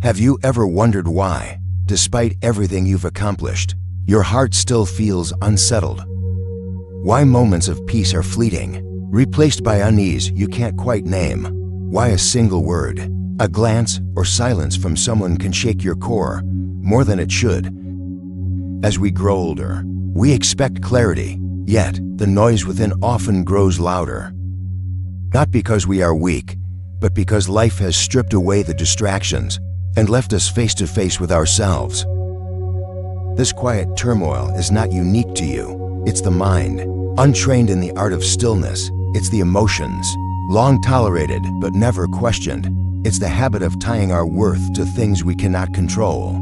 Have you ever wondered why, despite everything you've accomplished, your heart still feels unsettled? Why moments of peace are fleeting, replaced by unease you can't quite name? Why a single word, a glance, or silence from someone can shake your core more than it should? As we grow older, we expect clarity, yet the noise within often grows louder. Not because we are weak, but because life has stripped away the distractions and left us face to face with ourselves. This quiet turmoil is not unique to you. It's the mind, untrained in the art of stillness. It's the emotions, long tolerated but never questioned. It's the habit of tying our worth to things we cannot control.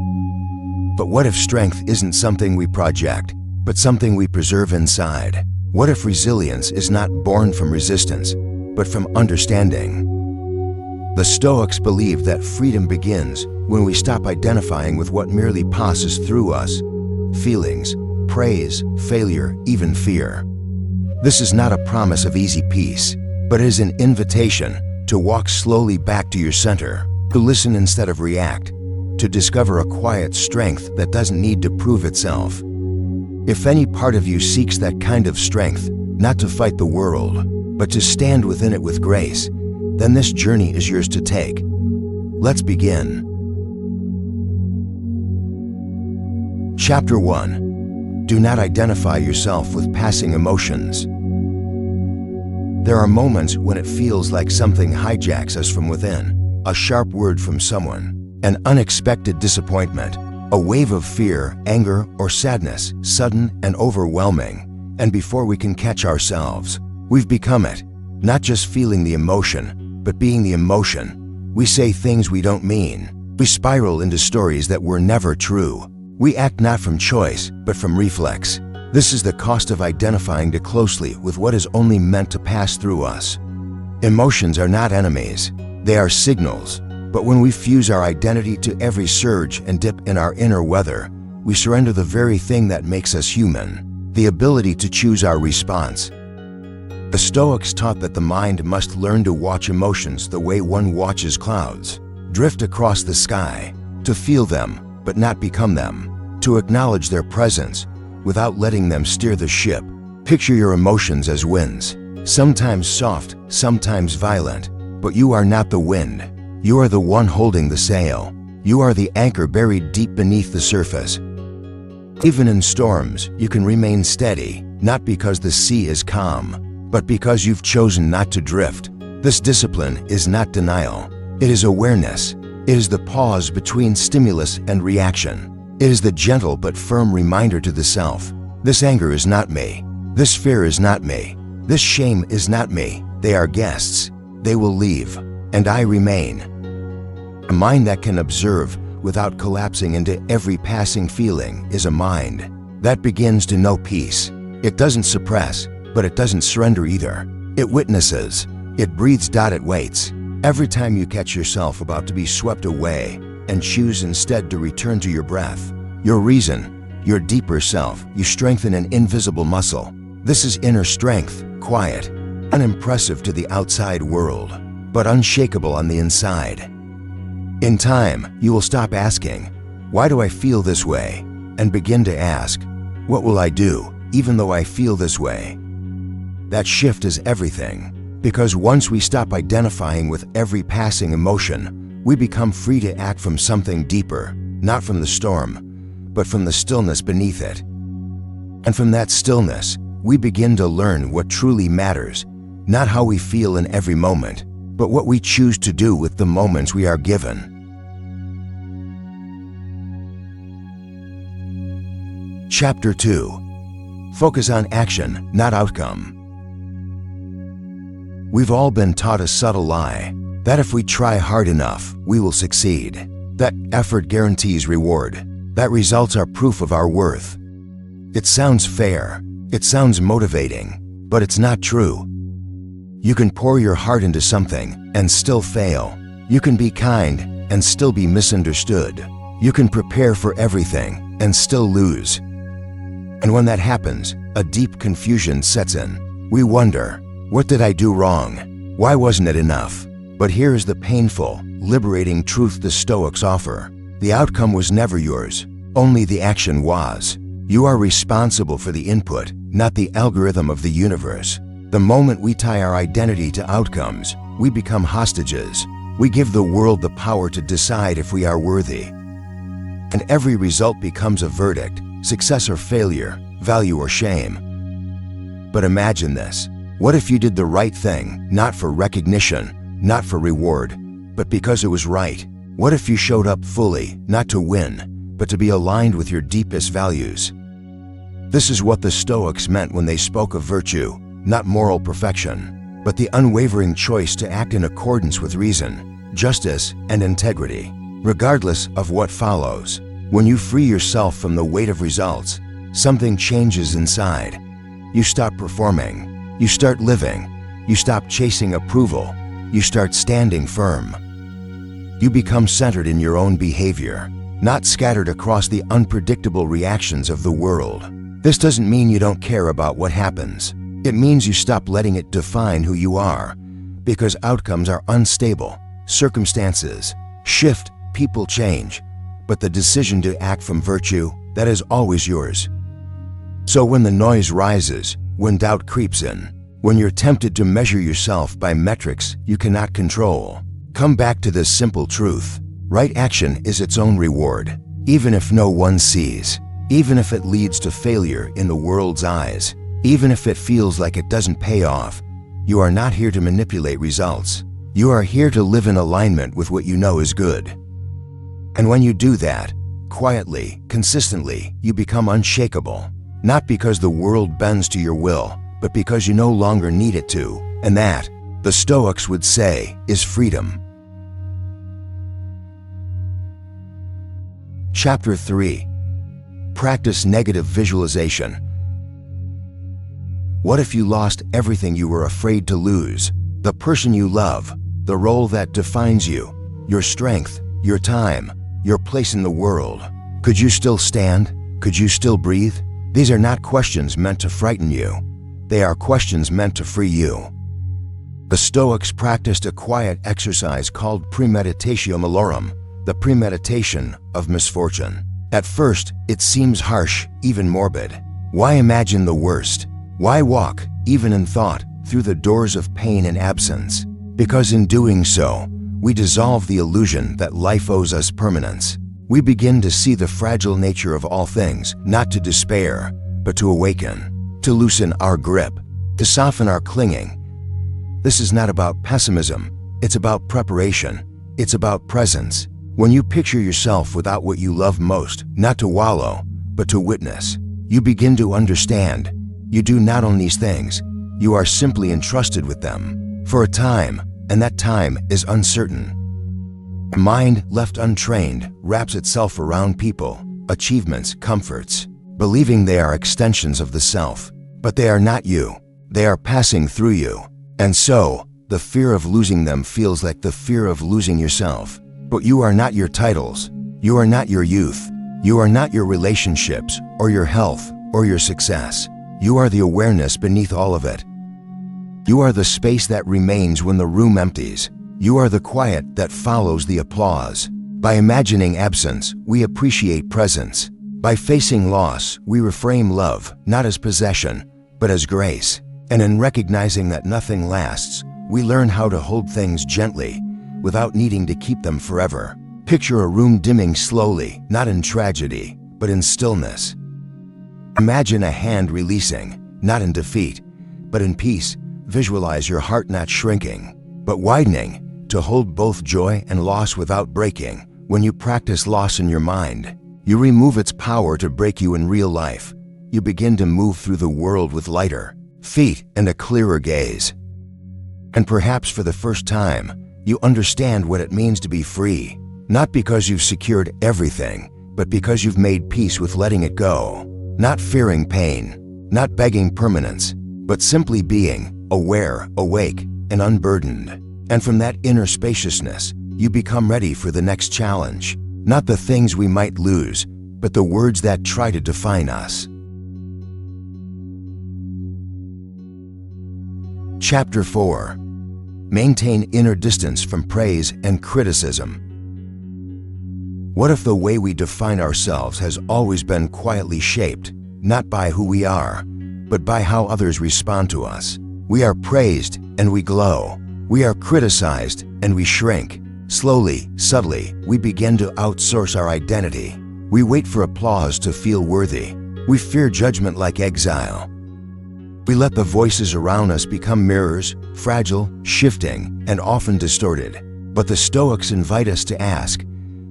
But what if strength isn't something we project, but something we preserve inside? What if resilience is not born from resistance, but from understanding? The Stoics believed that freedom begins when we stop identifying with what merely passes through us: feelings, praise, failure, even fear. This is not a promise of easy peace, but it is an invitation to walk slowly back to your center, to listen instead of react, to discover a quiet strength that doesn't need to prove itself. If any part of you seeks that kind of strength, not to fight the world, but to stand within it with grace, then this journey is yours to take. Let's begin. Chapter 1. Do not identify yourself with passing emotions. There are moments when it feels like something hijacks us from within. A sharp word from someone, an unexpected disappointment, a wave of fear, anger, or sadness, sudden and overwhelming. And before we can catch ourselves, we've become it. Not just feeling the emotion, but being the emotion. We say things we don't mean. We spiral into stories that were never true. We act not from choice, but from reflex. This is the cost of identifying too closely with what is only meant to pass through us. Emotions are not enemies. They are signals. But when we fuse our identity to every surge and dip in our inner weather, we surrender the very thing that makes us human: the ability to choose our response. The Stoics taught that the mind must learn to watch emotions the way one watches clouds, drift across the sky, to feel them but not become them, to acknowledge their presence without letting them steer the ship. Picture your emotions as winds, sometimes soft, sometimes violent, but you are not the wind. You are the one holding the sail. You are the anchor buried deep beneath the surface. Even in storms, you can remain steady, not because the sea is calm, but because you've chosen not to drift. This discipline is not denial. It is awareness. It is the pause between stimulus and reaction. It is the gentle but firm reminder to the self: this anger is not me. This fear is not me. This shame is not me. They are guests. They will leave, and I remain. A mind that can observe without collapsing into every passing feeling is a mind that begins to know peace. It doesn't suppress, but it doesn't surrender either. It witnesses. It breathes. It waits. Every time you catch yourself about to be swept away and choose instead to return to your breath, your reason, your deeper self, you strengthen an invisible muscle. This is inner strength, quiet, unimpressive to the outside world, but unshakable on the inside. In time, you will stop asking, "Why do I feel this way?" and begin to ask, "What will I do, even though I feel this way?" That shift is everything, because once we stop identifying with every passing emotion, we become free to act from something deeper, not from the storm, but from the stillness beneath it. And from that stillness, we begin to learn what truly matters, not how we feel in every moment, but what we choose to do with the moments we are given. Chapter 2. Focus on action, not outcome. We've all been taught a subtle lie, that if we try hard enough, we will succeed, that effort guarantees reward, that results are proof of our worth. It sounds fair, it sounds motivating, but it's not true. You can pour your heart into something and still fail. You can be kind and still be misunderstood. You can prepare for everything and still lose. And when that happens, a deep confusion sets in. We wonder, what did I do wrong? Why wasn't it enough? But here is the painful, liberating truth the Stoics offer. The outcome was never yours, only the action was. You are responsible for the input, not the algorithm of the universe. The moment we tie our identity to outcomes, we become hostages. We give the world the power to decide if we are worthy. And every result becomes a verdict, success or failure, value or shame. But imagine this. What if you did the right thing, not for recognition, not for reward, but because it was right? What if you showed up fully, not to win, but to be aligned with your deepest values? This is what the Stoics meant when they spoke of virtue, not moral perfection, but the unwavering choice to act in accordance with reason, justice, and integrity, regardless of what follows. When you free yourself from the weight of results, something changes inside. You stop performing. You start living. You stop chasing approval. You start standing firm. You become centered in your own behavior, not scattered across the unpredictable reactions of the world. This doesn't mean you don't care about what happens. It means you stop letting it define who you are, because outcomes are unstable, circumstances shift, people change, but the decision to act from virtue, that is always yours. So when the noise rises, when doubt creeps in, when you're tempted to measure yourself by metrics you cannot control, come back to this simple truth. Right action is its own reward, even if no one sees, even if it leads to failure in the world's eyes, even if it feels like it doesn't pay off. You are not here to manipulate results. You are here to live in alignment with what you know is good. And when you do that, quietly, consistently, you become unshakable. Not because the world bends to your will, but because you no longer need it to. And that, the Stoics would say, is freedom. Chapter 3. Practice negative visualization. What if you lost everything you were afraid to lose? The person you love, the role that defines you, your strength, your time, your place in the world. Could you still stand? Could you still breathe? These are not questions meant to frighten you. They are questions meant to free you. The Stoics practiced a quiet exercise called premeditatio malorum, the premeditation of misfortune. At first, it seems harsh, even morbid. Why imagine the worst? Why walk, even in thought, through the doors of pain and absence? Because in doing so, we dissolve the illusion that life owes us permanence. We begin to see the fragile nature of all things, not to despair, but to awaken, to loosen our grip, to soften our clinging. This is not about pessimism, it's about preparation, it's about presence. When you picture yourself without what you love most, not to wallow, but to witness, you begin to understand. You do not own these things, you are simply entrusted with them, for a time, and that time is uncertain. A mind left untrained wraps itself around people, achievements, comforts, believing they are extensions of the self. But they are not you, they are passing through you. And so, the fear of losing them feels like the fear of losing yourself. But you are not your titles, you are not your youth, you are not your relationships, or your health, or your success. You are the awareness beneath all of it. You are the space that remains when the room empties. You are the quiet that follows the applause. By imagining absence, we appreciate presence. By facing loss, we reframe love, not as possession, but as grace. And in recognizing that nothing lasts, we learn how to hold things gently, without needing to keep them forever. Picture a room dimming slowly, not in tragedy, but in stillness. Imagine a hand releasing, not in defeat, but in peace. Visualize your heart not shrinking, but widening, to hold both joy and loss without breaking. When you practice loss in your mind, you remove its power to break you in real life. You begin to move through the world with lighter feet and a clearer gaze. And perhaps for the first time, you understand what it means to be free, not because you've secured everything, but because you've made peace with letting it go. Not fearing pain, not begging permanence, but simply being aware, awake, and unburdened. And from that inner spaciousness, you become ready for the next challenge. Not the things we might lose, but the words that try to define us. Chapter 4. Maintain inner distance from praise and criticism. What if the way we define ourselves has always been quietly shaped, not by who we are, but by how others respond to us? We are praised and we glow. We are criticized and we shrink. Slowly, subtly, we begin to outsource our identity. We wait for applause to feel worthy. We fear judgment like exile. We let the voices around us become mirrors, fragile, shifting, and often distorted. But the Stoics invite us to ask,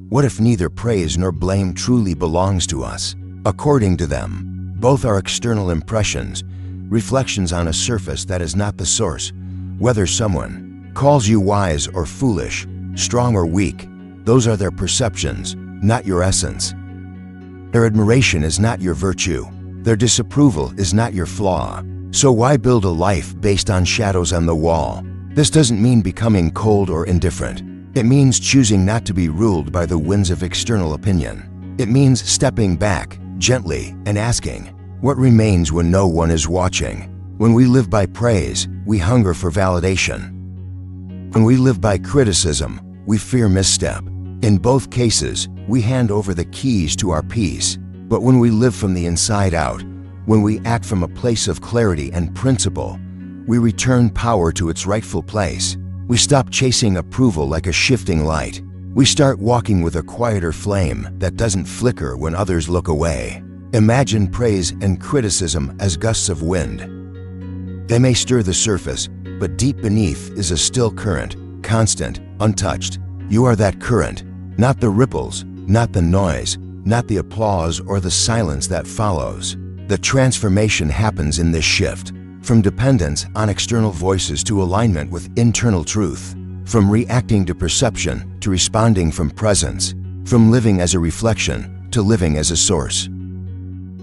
what if neither praise nor blame truly belongs to us? According to them, both are external impressions, reflections on a surface that is not the source. Whether someone calls you wise or foolish, strong or weak, those are their perceptions, not your essence. Their admiration is not your virtue. Their disapproval is not your flaw. So why build a life based on shadows on the wall? This doesn't mean becoming cold or indifferent. It means choosing not to be ruled by the winds of external opinion. It means stepping back, gently, and asking, what remains when no one is watching? When we live by praise, we hunger for validation. When we live by criticism, we fear misstep. In both cases, we hand over the keys to our peace. But when we live from the inside out, when we act from a place of clarity and principle, we return power to its rightful place. We stop chasing approval like a shifting light. We start walking with a quieter flame that doesn't flicker when others look away. Imagine praise and criticism as gusts of wind. They may stir the surface, but deep beneath is a still current, constant, untouched. You are that current, not the ripples, not the noise, not the applause or the silence that follows. The transformation happens in this shift, from dependence on external voices to alignment with internal truth, from reacting to perception to responding from presence, from living as a reflection to living as a source.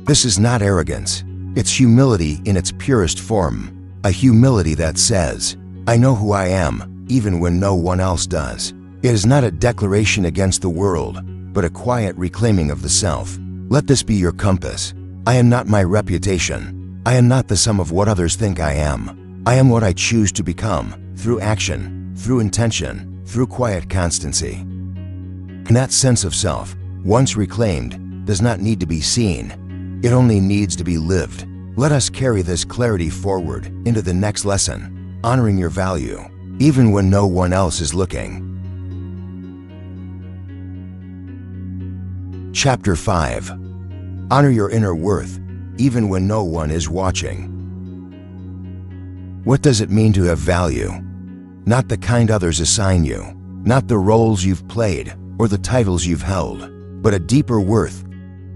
This is not arrogance, it's humility in its purest form, a humility that says, I know who I am, even when no one else does. It is not a declaration against the world, but a quiet reclaiming of the self. Let this be your compass. I am not my reputation. I am not the sum of what others think I am. I am what I choose to become, through action, through intention, through quiet constancy. And that sense of self, once reclaimed, does not need to be seen. It only needs to be lived. Let us carry this clarity forward into the next lesson, honoring your value, even when no one else is looking. Chapter 5. Honor your inner worth, even when no one is watching. What does it mean to have value? Not the kind others assign you, not the roles you've played or the titles you've held, but a deeper worth,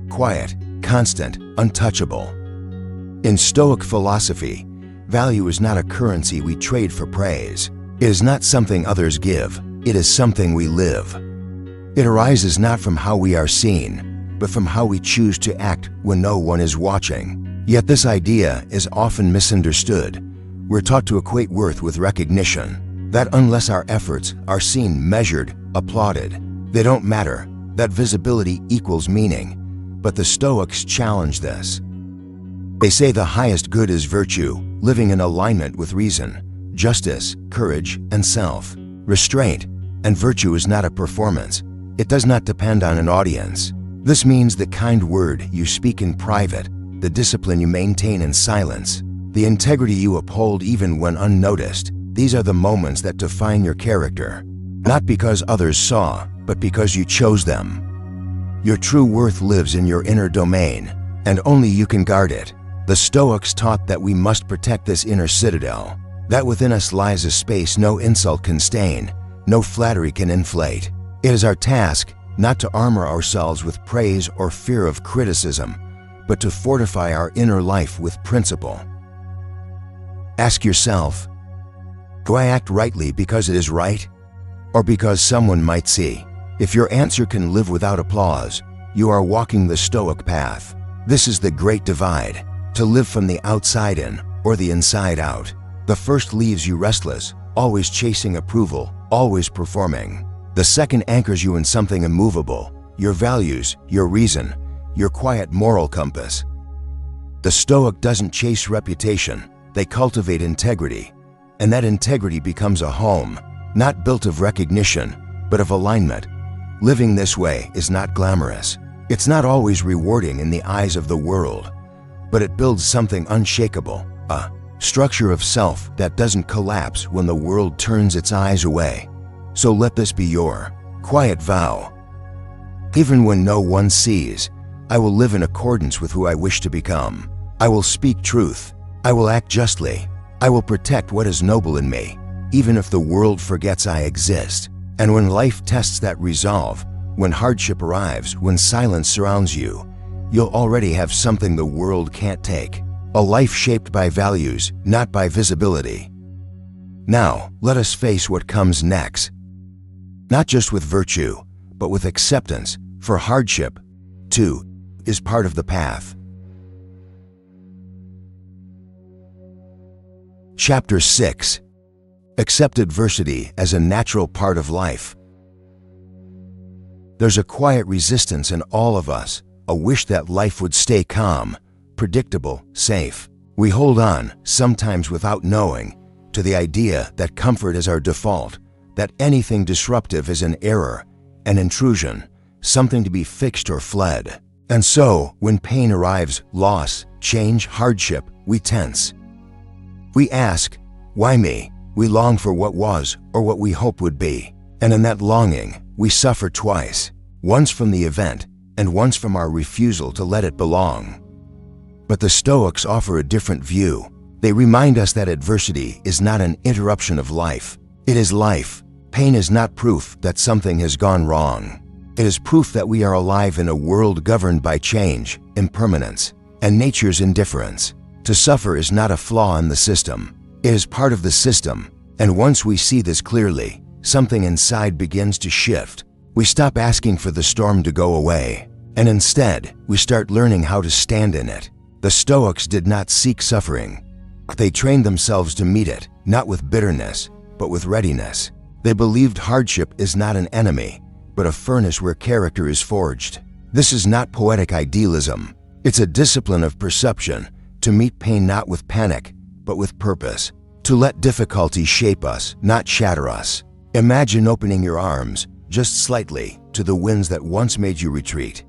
quiet, constant, untouchable. In Stoic philosophy, value is not a currency we trade for praise. It is not something others give, it is something we live. It arises not from how we are seen, but from how we choose to act when no one is watching. Yet this idea is often misunderstood. We're taught to equate worth with recognition, that unless our efforts are seen, measured, applauded, they don't matter, that visibility equals meaning. But the Stoics challenge this. They say the highest good is virtue, living in alignment with reason, justice, courage, and self-restraint. And virtue is not a performance. It does not depend on an audience. This means the kind word you speak in private, the discipline you maintain in silence, the integrity you uphold even when unnoticed. These are the moments that define your character, not because others saw, but because you chose them. Your true worth lives in your inner domain, and only you can guard it. The Stoics taught that we must protect this inner citadel, that within us lies a space no insult can stain, no flattery can inflate. It is our task not to armor ourselves with praise or fear of criticism, but to fortify our inner life with principle. Ask yourself, do I act rightly because it is right, or because someone might see? If your answer can live without applause, you are walking the Stoic path. This is the great divide, to live from the outside in or the inside out. The first leaves you restless, always chasing approval, always performing. The second anchors you in something immovable, your values, your reason, your quiet moral compass. The Stoic doesn't chase reputation, they cultivate integrity. and that integrity becomes a home, not built of recognition, but of alignment. Living this way is not glamorous. It's not always rewarding in the eyes of the world, but it builds something unshakable, a structure of self that doesn't collapse when the world turns its eyes away. So let this be your quiet vow. Even when no one sees, I will live in accordance with who I wish to become. I will speak truth. I will act justly. I will protect what is noble in me, even if the world forgets I exist. And when life tests that resolve, when hardship arrives, when silence surrounds you, you'll already have something the world can't take. A life shaped by values, not by visibility. Now, let us face what comes next. Not just with virtue, but with acceptance, for hardship, too, is part of the path. Chapter 6. Accept adversity as a natural part of life. There's a quiet resistance in all of us, a wish that life would stay calm, predictable, safe. We hold on, sometimes without knowing, to the idea that comfort is our default, that anything disruptive is an error, an intrusion, something to be fixed or fled. And so, when pain arrives, loss, change, hardship, we tense. We ask, why me? We long for what was or what we hope would be. And in that longing, we suffer twice, once from the event and once from our refusal to let it belong. But the Stoics offer a different view. They remind us that adversity is not an interruption of life. It is life. Pain is not proof that something has gone wrong. It is proof that we are alive in a world governed by change, impermanence, and nature's indifference. To suffer is not a flaw in the system. It is part of the system, and once we see this clearly, something inside begins to shift. We stop asking for the storm to go away, and instead, we start learning how to stand in it. The Stoics did not seek suffering. They trained themselves to meet it, not with bitterness, but with readiness. They believed hardship is not an enemy, but a furnace where character is forged. This is not poetic idealism. It's a discipline of perception, to meet pain not with panic, but with purpose. To let difficulty shape us, not shatter us. Imagine opening your arms, just slightly, to the winds that once made you retreat.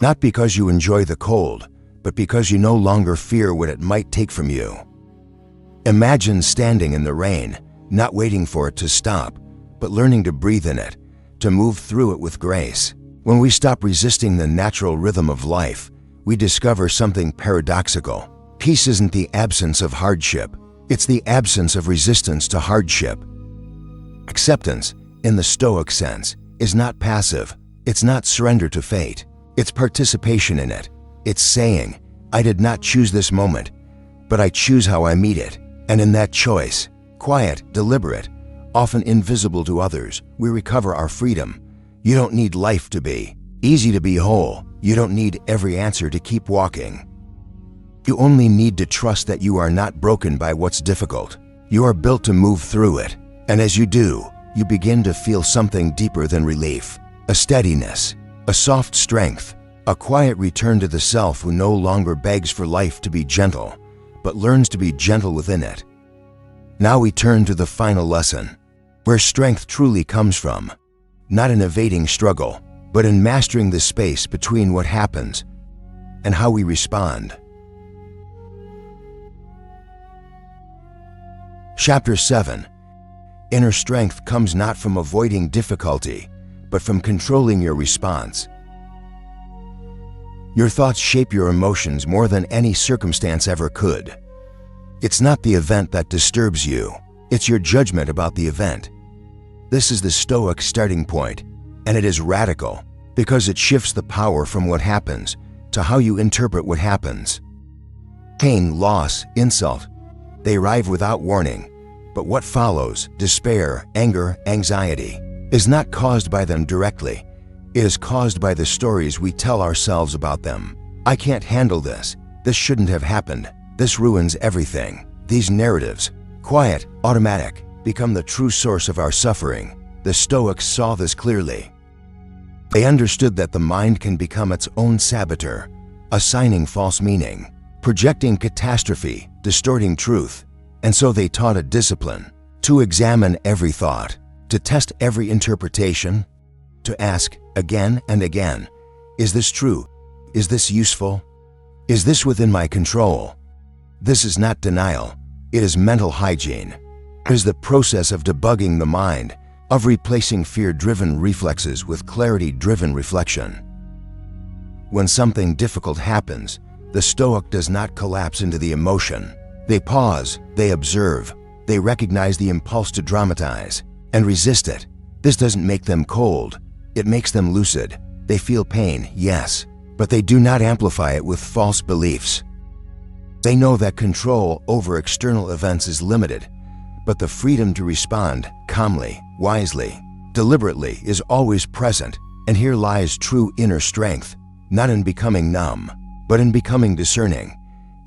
Not because you enjoy the cold, but because you no longer fear what it might take from you. Imagine standing in the rain, not waiting for it to stop, but learning to breathe in it, to move through it with grace. When we stop resisting the natural rhythm of life, we discover something paradoxical. Peace isn't the absence of hardship, it's the absence of resistance to hardship. Acceptance, in the Stoic sense, is not passive. It's not surrender to fate. It's participation in it. It's saying, I did not choose this moment, but I choose how I meet it. And in that choice, quiet, deliberate, often invisible to others, we recover our freedom. You don't need life to be easy to be whole. You don't need every answer to keep walking. You only need to trust that you are not broken by what's difficult. You are built to move through it. And as you do, you begin to feel something deeper than relief. A steadiness, a soft strength, a quiet return to the self who no longer begs for life to be gentle, but learns to be gentle within it. Now we turn to the final lesson, where strength truly comes from, not in evading struggle, but in mastering the space between what happens and how we respond. Chapter 7. Inner strength comes not from avoiding difficulty, but from controlling your response. Your thoughts shape your emotions more than any circumstance ever could. It's not the event that disturbs you, it's your judgment about the event. This is the Stoic starting point, and it is radical, because it shifts the power from what happens to how you interpret what happens. Pain, loss, insult, they arrive without warning, but what follows, despair, anger, anxiety, is not caused by them directly. It is caused by the stories we tell ourselves about them. I can't handle this. This shouldn't have happened. This ruins everything. These narratives, quiet, automatic, become the true source of our suffering. The Stoics saw this clearly. They understood that the mind can become its own saboteur, assigning false meaning, projecting catastrophe, distorting truth, And so they taught a discipline to examine every thought, to test every interpretation, to ask again and again, is this true? Is this useful? Is this within my control? This is not denial, it is mental hygiene. It is the process of debugging the mind, of replacing fear-driven reflexes with clarity-driven reflection. When something difficult happens, the Stoic does not collapse into the emotion. They pause, they observe, they recognize the impulse to dramatize, and resist it. This doesn't make them cold, it makes them lucid. They feel pain, yes, but they do not amplify it with false beliefs. They know that control over external events is limited, but the freedom to respond calmly, wisely, deliberately is always present, and here lies true inner strength, not in becoming numb, but in becoming discerning.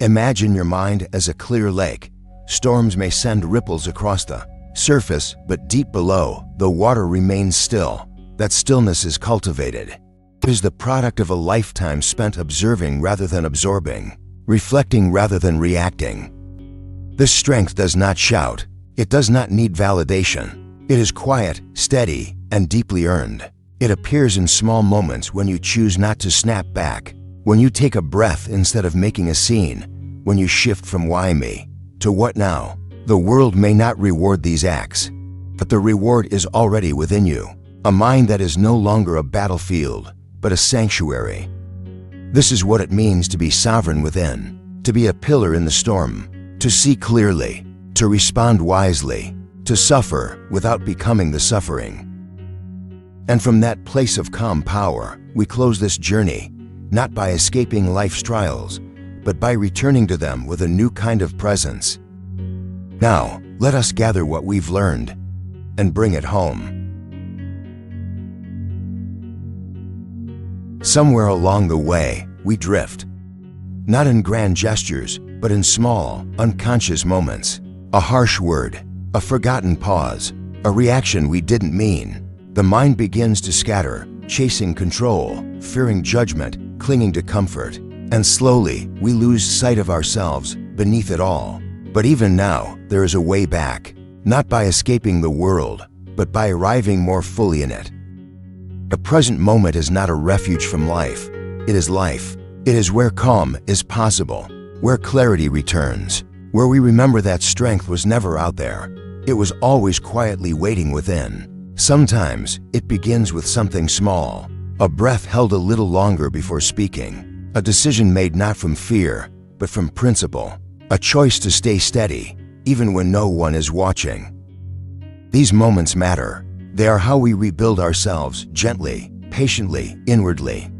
Imagine your mind as a clear lake. Storms may send ripples across the surface, but deep below, the water remains still. That stillness is cultivated. It is the product of a lifetime spent observing rather than absorbing, reflecting rather than reacting. This strength does not shout. It does not need validation. It is quiet, steady, and deeply earned. It appears in small moments when you choose not to snap back, when you take a breath instead of making a scene, when you shift from why me to what now. The world may not reward these acts, but the reward is already within you. A mind that is no longer a battlefield, but a sanctuary. This is what it means to be sovereign within, to be a pillar in the storm, to see clearly, to respond wisely, to suffer without becoming the suffering. And from that place of calm power, we close this journey, not by escaping life's trials, but by returning to them with a new kind of presence. Now, let us gather what we've learned and bring it home. Somewhere along the way, we drift. Not in grand gestures, but in small, unconscious moments. A harsh word, a forgotten pause, a reaction we didn't mean. The mind begins to scatter, chasing control, fearing judgment, clinging to comfort. And slowly, we lose sight of ourselves beneath it all. But even now, there is a way back, not by escaping the world, but by arriving more fully in it. The present moment is not a refuge from life. It is life. It is where calm is possible, where clarity returns, where we remember that strength was never out there. It was always quietly waiting within. Sometimes, it begins with something small, a breath held a little longer before speaking, a decision made not from fear, but from principle, a choice to stay steady, even when no one is watching. These moments matter. They are how we rebuild ourselves gently, patiently, inwardly.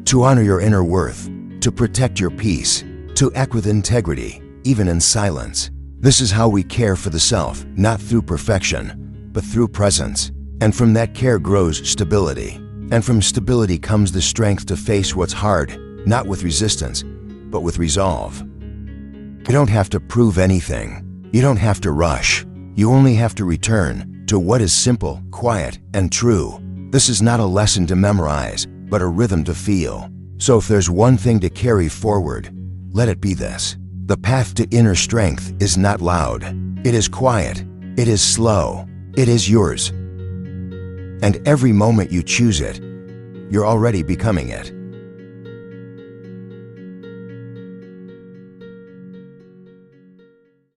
To honor your inner worth, to protect your peace, to act with integrity, even in silence. This is how we care for the self, not through perfection, but through presence. And from that care grows stability. And from stability comes the strength to face what's hard, not with resistance, but with resolve. You don't have to prove anything. You don't have to rush. You only have to return to what is simple, quiet, and true. This is not a lesson to memorize, but a rhythm to feel. So if there's one thing to carry forward, let it be this. The path to inner strength is not loud. It is quiet. It is slow. It is yours. And every moment you choose it, you're already becoming it.